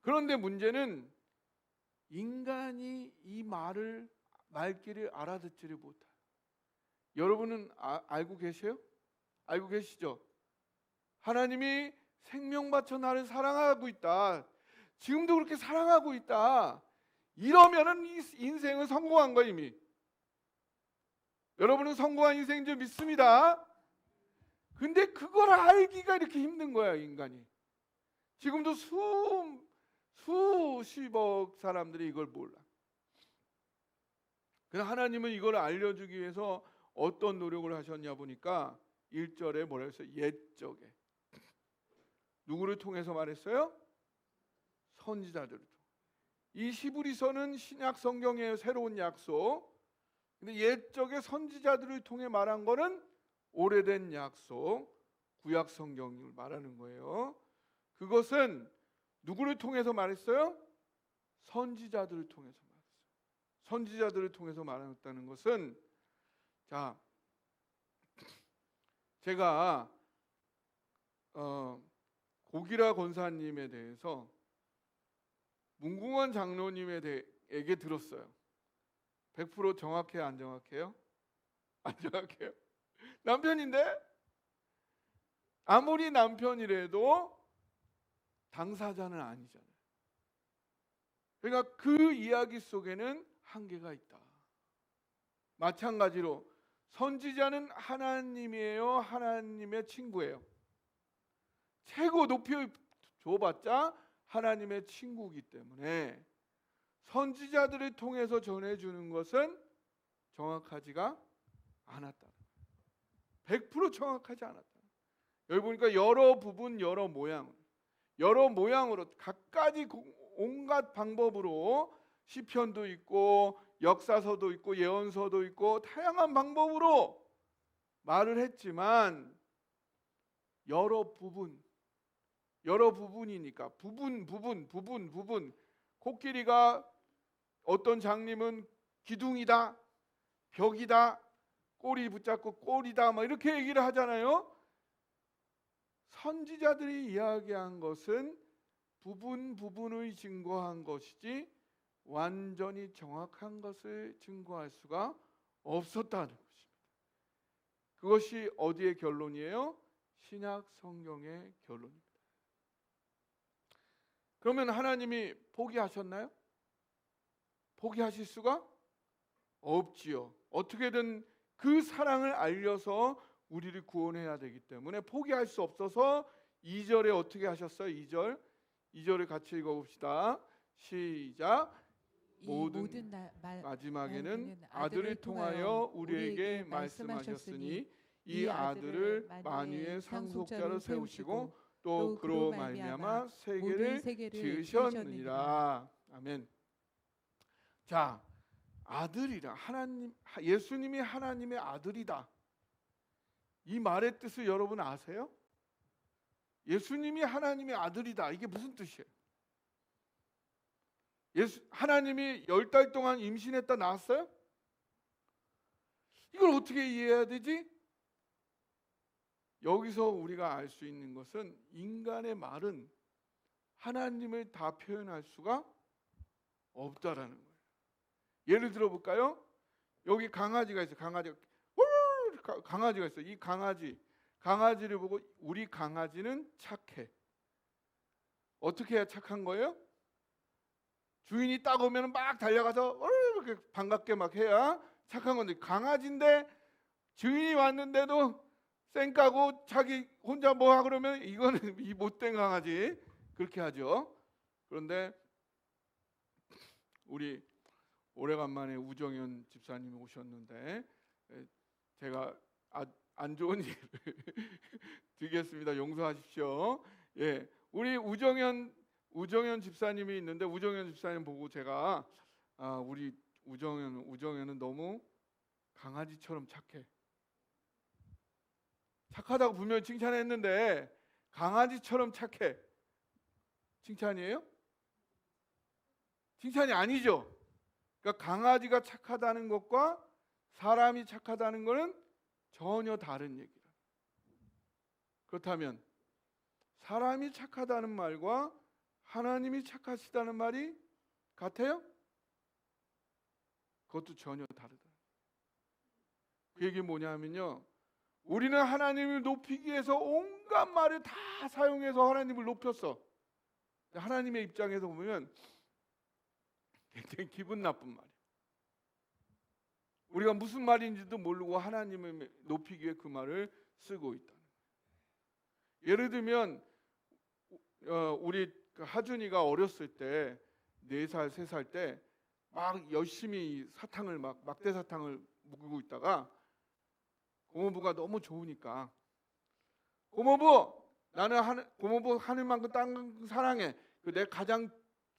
그런데 문제는 인간이 이 말귀를 알아듣지를 못해요. 여러분은 알고 계세요? 알고 계시죠? 하나님이 생명 바쳐 나를 사랑하고 있다. 지금도 그렇게 사랑하고 있다. 이러면은 이 인생은 성공한 거예요, 이미. 여러분은 성공한 인생인 줄 믿습니다. 근데 그걸 알기가 이렇게 힘든 거야, 인간이. 지금도 수십억 사람들이 이걸 몰라. 그래서 하나님은 이걸 알려주기 위해서 어떤 노력을 하셨냐 보니까 1절에 뭐라 했어요? 옛적에. 누구를 통해서 말했어요? 선지자들을 통해. 이 히브리서는 신약 성경의 새로운 약속. 근데 옛적에 선지자들을 통해 말한 거는 오래된 약속, 구약 성경을 말하는 거예요. 그것은 누구를 통해서 말했어요? 선지자들을 통해서 말했어요. 선지자들을 통해서 말했다는 것은, 자, 제가 고기라 권사님에 대해서 문궁원 장로님에게 들었어요. 100% 정확해요, 안 정확해요? 안 정확해요. 남편인데? 아무리 남편이라도 당사자는 아니잖아요. 그러니까 그 이야기 속에는 한계가 있다. 마찬가지로 선지자는 하나님이에요, 하나님의 친구예요. 최고 높이 줘봤자 하나님의 친구이기 때문에 선지자들을 통해서 전해주는 것은 정확하지가 않았다. 100% 정확하지 않았다. 여기 보니까 여러 부분, 여러 모양으로 갖가지 온갖 방법으로 시편도 있고 역사서도 있고 예언서도 있고 다양한 방법으로 말을 했지만 여러 부분이니까 부분 코끼리가 어떤 장님은 기둥이다, 벽이다, 꼬리 붙잡고 꼬리다 막 이렇게 얘기를 하잖아요. 선지자들이 이야기한 것은 부분을 증거한 것이지 완전히 정확한 것을 증거할 수가 없었다는 것입니다. 그것이 어디의 결론이에요? 신약 성경의 결론입니다. 그러면 하나님이 포기하셨나요? 포기하실 수가 없지요. 어떻게든 그 사랑을 알려서 우리를 구원해야 되기 때문에 포기할 수 없어서 2절에 어떻게 하셨어요? 2절을 같이 읽어봅시다. 시작. 모든 마지막에는 아들을 통하여 우리에게 말씀하셨으니 이 아들을 만유의 상속자로 세우시고 또 그로 말미암아 세계를 지으셨느니라. 아멘. 자, 아들이라, 하나님, 예수님이 하나님의 아들이다. 이 말의 뜻을 여러분 아세요? 예수님이 하나님의 아들이다. 이게 무슨 뜻이에요? 하나님이 10달 동안 임신했다 낳았어요? 이걸 어떻게 이해해야 되지? 여기서 우리가 알 수 있는 것은 인간의 말은 하나님을 다 표현할 수가 없다라는 거예요. 예를 들어 볼까요? 여기 강아지가 있어요. 강아지가 있어요. 이 강아지를 보고 우리 강아지는 착해. 어떻게 해야 착한 거예요? 주인이 딱 오면 막 달려가서 이렇게 반갑게 막 해야 착한 건데, 강아지인데 주인이 왔는데도 쌩까고 자기 혼자 뭐 하고 그러면 이거는 이 못된 강아지, 그렇게 하죠. 그런데 우리 오래간만에 우정현 집사님이 오셨는데 제가 안 좋은 일을 드리겠습니다. 용서하십시오. 예, 우리 우정현 집사님이 있는데 우정현 집사님 보고 제가 우리 우정현은 너무 강아지처럼 착해. 착하다고 분명히 칭찬했는데 강아지처럼 착해. 칭찬이에요? 칭찬이 아니죠. 그러니까 강아지가 착하다는 것과 사람이 착하다는 것은 전혀 다른 얘기라. 그렇다면 사람이 착하다는 말과 하나님이 착하시다는 말이 같아요? 그것도 전혀 다르다. 그 얘기 뭐냐면요, 우리는 하나님을 높이기 위해서 온갖 말을 다 사용해서 하나님을 높였어. 하나님의 입장에서 보면 굉장히 기분 나쁜 말이에요. 우리가 무슨 말인지도 모르고 하나님을 높이기 위해 그 말을 쓰고 있다. 예를 들면 우리 하준이가 어렸을 때 4살, 3살 때 막 열심히 사탕을 막대 사탕을 먹고 있다가 고모부가 너무 좋으니까, 고모부, 나는 고모부 하늘만큼 땅만큼 사랑해. 내 가장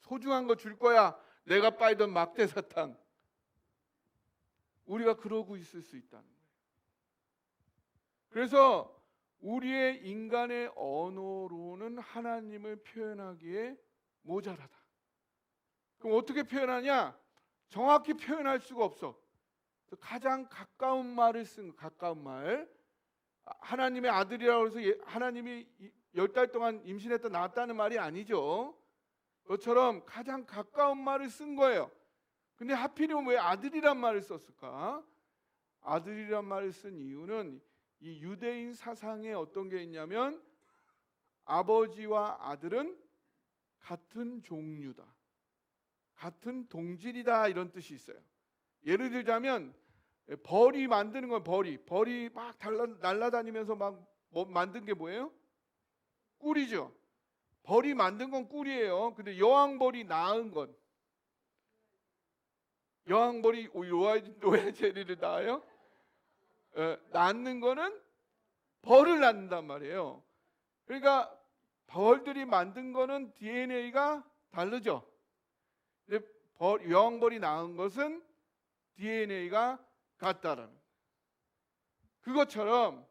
소중한 거 줄 거야. 내가 빨던 막대 사탕. 우리가 그러고 있을 수 있다는 거예요. 그래서 우리의 인간의 언어로는 하나님을 표현하기에 모자라다. 그럼 어떻게 표현하냐? 정확히 표현할 수가 없어. 가장 가까운 말을 쓴, 가까운 말. 하나님의 아들이라고 해서 하나님이 10달 동안 임신했다 낳았다는 말이 아니죠. 그것처럼 가장 가까운 말을 쓴 거예요. 근데 하필이면 왜 아들이란 말을 썼을까? 아들이란 말을 쓴 이유는 이 유대인 사상에 어떤 게 있냐면, 아버지와 아들은 같은 종류다, 같은 동질이다, 이런 뜻이 있어요. 예를 들자면 벌이 만드는 건 벌이 막 날아다니면서 막 만든 게 뭐예요? 꿀이죠. 벌이 만든 건 꿀이에요. 근데 여왕벌이 낳은 건, 여왕벌이 노예제리를 낳아요? 낳는 거는 벌을 낳는단 말이에요. 그러니까 벌들이 만든 거는 DNA가 다르죠. 근데 여왕벌이 낳은 것은 DNA가 같다라는 거예요. 그것처럼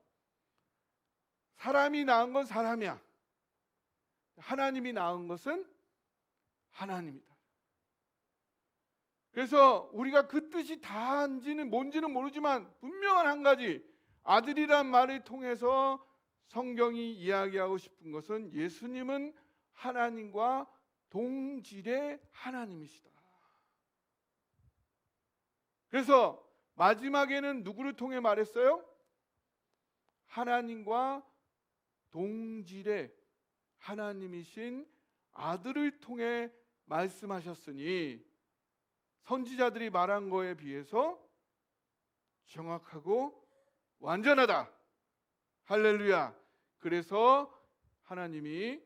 사람이 낳은 건 사람이야. 하나님이 낳은 것은 하나님이다. 그래서 우리가 그 뜻이 다인지는 뭔지는 모르지만 분명한 한 가지, 아들이란 말을 통해서 성경이 이야기하고 싶은 것은 예수님은 하나님과 동질의 하나님이시다. 그래서 마지막에는 누구를 통해 말했어요? 하나님과 동질의 하나님이신 아들을 통해 말씀하셨으니 선지자들이 말한 거에 비해서 정확하고 완전하다. 할렐루야. 그래서 하나님이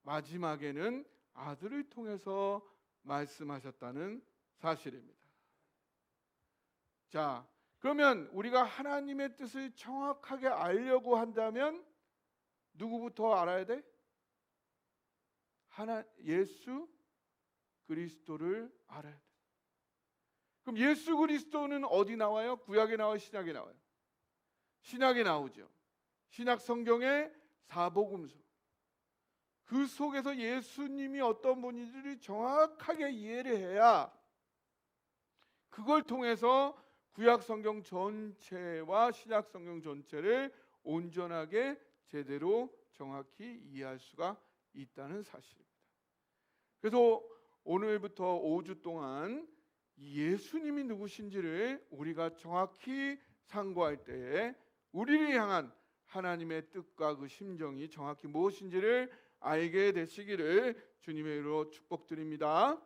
마지막에는 아들을 통해서 말씀하셨다는 사실입니다. 자, 그러면 우리가 하나님의 뜻을 정확하게 알려고 한다면 누구부터 알아야 돼? 예수 그리스도를 알아야 돼. 그럼 예수 그리스도는 어디 나와요? 구약에 나와요? 신약에 나와요? 신약에 나오죠. 신약 성경의 사복음서. 그 속에서 예수님이 어떤 분인지를 정확하게 이해를 해야 그걸 통해서 구약 성경 전체와 신약 성경 전체를 온전하게 제대로 정확히 이해할 수가 있다는 사실입니다. 그래서 오늘부터 5주 동안 예수님이 누구신지를 우리가 정확히 상고할 때에 우리를 향한 하나님의 뜻과 그 심정이 정확히 무엇인지를 알게 되시기를 주님의 이름으로 축복드립니다.